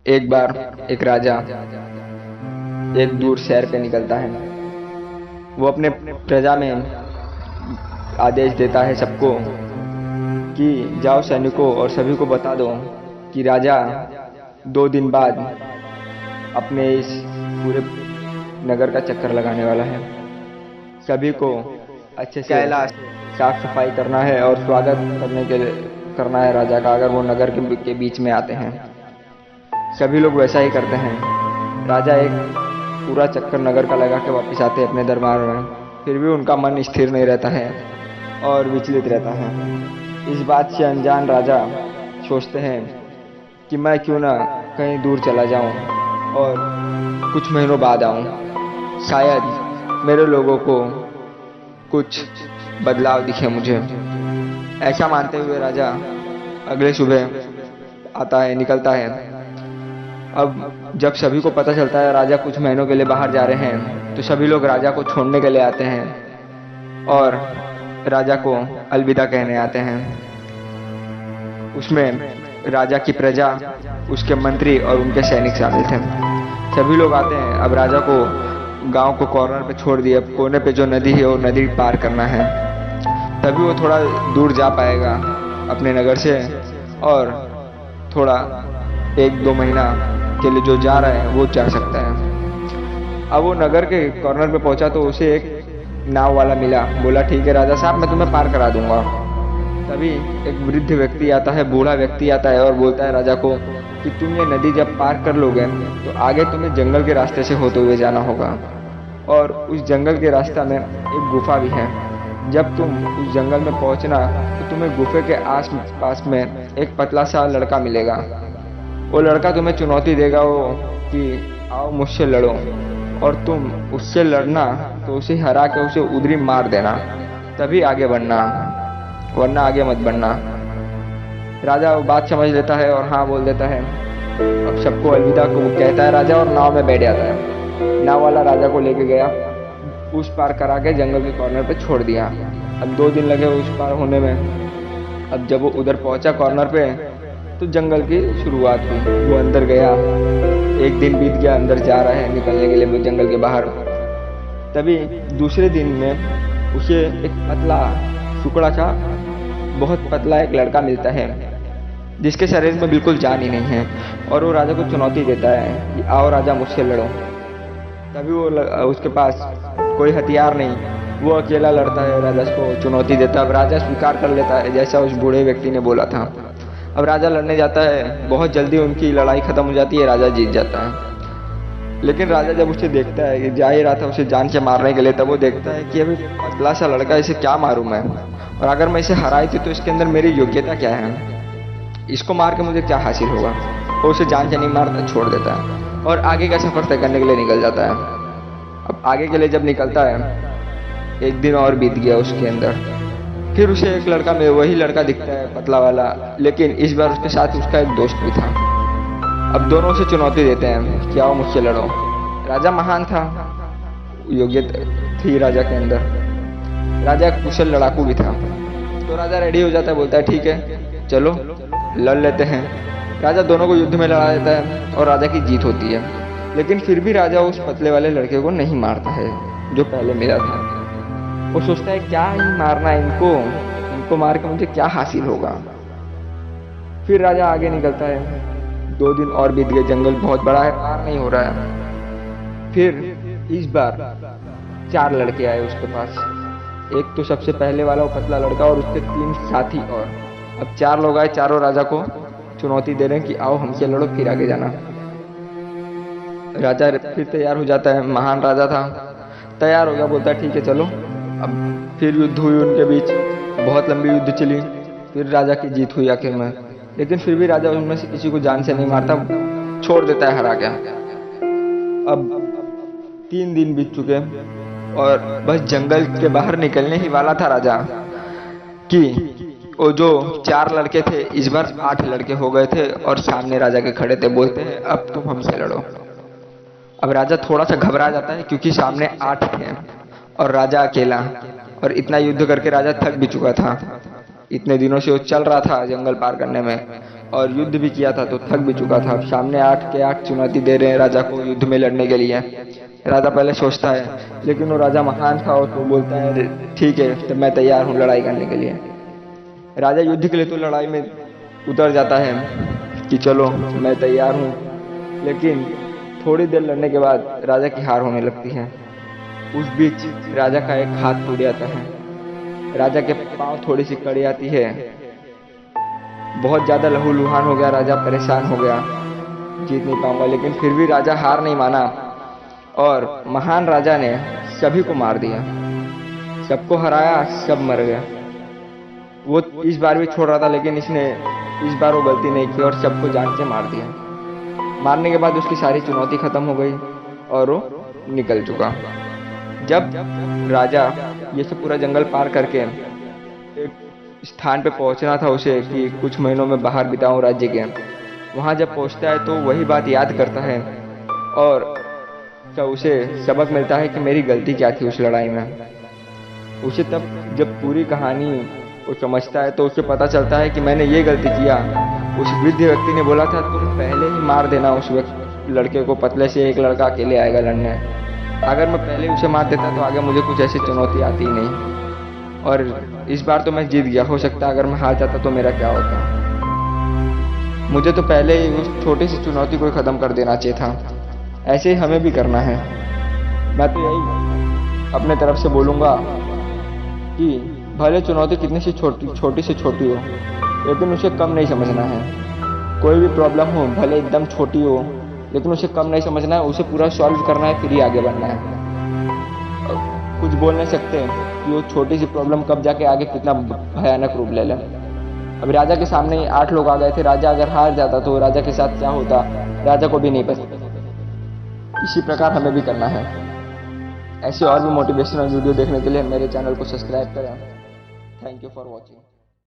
एक बार एक राजा एक दूर शहर पे निकलता है। वो अपने प्रजा में आदेश देता है सबको कि जाओ सैनिकों और सभी को बता दो कि राजा 2 दिन बाद अपने इस पूरे नगर का चक्कर लगाने वाला है। सभी को अच्छे से कैलाश साफ सफाई करना है और स्वागत करने के लिए करना है राजा का, अगर वो नगर के बीच में आते हैं। सभी लोग वैसा ही करते हैं। राजा एक पूरा चक्कर नगर का लगा के वापस आते हैं अपने दरबार में। फिर भी उनका मन स्थिर नहीं रहता है और विचलित रहता है। इस बात से अनजान राजा सोचते हैं कि मैं क्यों ना कहीं दूर चला जाऊं और कुछ महीनों बाद आऊं, शायद मेरे लोगों को कुछ बदलाव दिखे मुझे। ऐसा मानते हुए राजा अगले सुबह आता है, निकलता है। अब जब सभी को पता चलता है राजा कुछ महीनों के लिए बाहर जा रहे हैं, तो सभी लोग राजा को छोड़ने के लिए आते हैं और राजा को अलविदा कहने आते हैं। उसमें राजा की प्रजा, उसके मंत्री और उनके सैनिक शामिल थे। सभी लोग आते हैं। अब राजा को गांव को कॉर्नर पे छोड़ दिया। कोने पे जो नदी है वो नदी पार करना है, तभी वो थोड़ा दूर जा पाएगा अपने नगर से, और थोड़ा 1-2 महीना के लिए जो जा रहा है वो जा सकता है। अब वो नगर के कॉर्नर पे पहुंचा तो उसे एक नाव वाला मिला। बोला ठीक है राजा साहब, मैं तुम्हें पार करा दूंगा। तभी एक वृद्ध व्यक्ति आता है, बूढ़ा व्यक्ति आता है और बोलता है राजा को कि तुम ये नदी जब पार कर लोगे तो आगे तुम्हें जंगल के रास्ते से होते हुए जाना होगा, और उस जंगल के रास्ता में एक गुफा भी है। जब तुम उस जंगल में पहुंचना तो तुम्हें गुफे के आस पास में एक पतला सा लड़का मिलेगा। वो लड़का तुम्हें चुनौती देगा वो कि आओ मुझसे लड़ो, और तुम उससे लड़ना तो उसे हरा के उसे उधरी मार देना, तभी आगे बढ़ना, वरना आगे मत बढ़ना। राजा वो बात समझ लेता है और हाँ बोल देता है। अब सबको अलविदा को कहता है राजा और नाव में बैठ जाता है। नाव वाला राजा को लेके गया, उस पार करा के जंगल के कॉर्नर पे छोड़ दिया। अब 2 दिन लगे उस पार होने में। अब जब वो उधर पहुंचा कॉर्नर पे तो जंगल की शुरुआत हुई। वो अंदर गया, 1 दिन बीत गया, अंदर जा रहा है निकलने के लिए वो जंगल के बाहर। तभी दूसरे दिन में उसे एक पतला टुकड़ा सा बहुत पतला एक लड़का मिलता है, जिसके शरीर में बिल्कुल जान ही नहीं है, और वो राजा को चुनौती देता है कि आओ राजा मुझसे लड़ो। तभी वो उसके पास कोई हथियार नहीं, वो अकेला लड़ता है, राजा को चुनौती देता है। अब राजा स्वीकार कर लेता है जैसा उस बूढ़े व्यक्ति ने बोला था। अब राजा लड़ने जाता है, बहुत जल्दी उनकी लड़ाई खत्म हो जाती है, राजा जीत जाता है। लेकिन राजा जब उसे देखता है कि जा ही रहा था उसे जान से मारने के लिए, तब वो देखता है कि अभी पतला सा लड़का, इसे क्या मारूं मैं, और अगर मैं इसे हराई थी तो इसके अंदर मेरी योग्यता क्या है, इसको मार के मुझे क्या हासिल होगा। वो उसे जान से नहीं मारता, छोड़ देता है और आगे का सफर तय करने के लिए निकल जाता है। अब आगे के लिए जब निकलता है, 1 दिन और बीत गया उसके अंदर। फिर उसे एक लड़का में वही लड़का दिखता है पतला वाला, लेकिन इस बार उसके साथ उसका एक दोस्त भी था। अब दोनों उसे चुनौती देते हैं कि आओ मुझसे लड़ो। राजा महान था, योग्यता थी राजा के अंदर, राजा एक कुशल लड़ाकू भी था। तो राजा रेडी हो जाता है, बोलता है ठीक है चलो लड़ लेते हैं। राजा दोनों को युद्ध में लड़ा देता है और राजा की जीत होती है। लेकिन फिर भी राजा उस पतले वाले लड़के को नहीं मारता है जो पहले मिला था। वो सोचता है क्या ही मारना इनको मार के मुझे क्या हासिल होगा। फिर राजा आगे निकलता है। 2 दिन और बीत गए, जंगल बहुत बड़ा है, पार नहीं हो रहा है। फिर इस बार 4 लड़के आए उसके पास। एक तो सबसे पहले वाला वो पतला लड़का और उसके 3 साथी और। अब 4 लोग आए, चारों राजा को चुनौती दे रहे हैं कि आओ हमसे लड़ो फिर आगे जाना। राजा फिर तैयार हो जाता है, महान राजा था, तैयार हो गया, बोलता है ठीक है चलो। अब फिर युद्ध हुई उनके बीच, बहुत लंबी युद्ध चली। फिर राजा की जीत हुई आखिर में, लेकिन फिर भी राजा उनमें से किसी को जान से नहीं मारता, छोड़ देता है हरा के। अब 3 दिन बीत चुके और बस जंगल के बाहर निकलने ही वाला था राजा कि वो जो 4 लड़के थे इस बार 8 लड़के हो गए थे और सामने राजा के खड़े थे। बोलते हैं अब तुम हमसे लड़ो। अब राजा थोड़ा सा घबरा जाता है क्योंकि सामने 8 थे और राजा अकेला, और इतना युद्ध करके राजा थक भी चुका था। इतने दिनों से वो चल रहा था जंगल पार करने में, और युद्ध भी किया था तो थक भी चुका था। अब सामने 8 के 8 चुनौती दे रहे हैं राजा को युद्ध में लड़ने के लिए। राजा पहले सोचता है, लेकिन वो राजा महान था और तो बोलता है ठीक है, तो मैं तैयार हूँ लड़ाई करने के लिए। राजा युद्ध के लिए तो लड़ाई में उतर जाता है कि चलो मैं तैयार हूँ, लेकिन थोड़ी देर लड़ने के बाद राजा की हार होने लगती है। उस बीच राजा का एक हाथ टूट जाता है, राजा के पांव थोड़ी सी कड़ी आती है, बहुत ज्यादा लहूलुहान हो गया, राजा परेशान हो गया, जीत नहीं पाऊंगा। लेकिन फिर भी राजा हार नहीं माना और महान राजा ने सभी को मार दिया, सबको हराया, सब मर गए। वो इस बार भी छोड़ रहा था, लेकिन इसने इस बार वो गलती नहीं की और सबको जान से मार दिया। मारने के बाद उसकी सारी चुनौती खत्म हो गई और वो निकल चुका। जब राजा ये सब पूरा जंगल पार करके एक स्थान पे पहुंचना था उसे कि कुछ महीनों में बाहर बिताऊं राज्य के, वहां जब पहुंचता है तो वही बात याद करता है और तो उसे सबक मिलता है कि मेरी गलती क्या थी उस लड़ाई में। उसे तब जब पूरी कहानी वो समझता है तो उसे पता चलता है कि मैंने ये गलती किया। उस वृद्ध व्यक्ति ने बोला था तुम पहले ही मार देना उस लड़के को, पतले से एक लड़का अकेले आएगा लड़ने। अगर मैं पहले उसे मार देता तो आगे मुझे कुछ ऐसी चुनौती आती ही नहीं और इस बार तो मैं जीत गया। हो सकता है अगर मैं हार जाता तो मेरा क्या होता। मुझे तो पहले ही उस छोटी सी चुनौती को खत्म कर देना चाहिए था। ऐसे ही हमें भी करना है। मैं तो यही अपने तरफ से बोलूँगा कि भले चुनौती कितनी सी छोटी से छोटी हो, लेकिन उसे कम नहीं समझना है। कोई भी प्रॉब्लम हो भले एकदम छोटी हो, लेकिन उसे कम नहीं समझना है, उसे पूरा सॉल्व करना है, फिर ही आगे बढ़ना है। कुछ बोल नहीं सकते कि वो छोटी सी प्रॉब्लम कब जाके आगे कितना भयानक रूप ले ले। अब राजा के सामने ही 8 लोग आ गए थे, राजा अगर हार जाता तो राजा के साथ क्या होता राजा को भी नहीं पता। इसी प्रकार हमें भी करना है। ऐसे और भी मोटिवेशनल वीडियो देखने के लिए मेरे चैनल को सब्सक्राइब करें। Thank you for watching.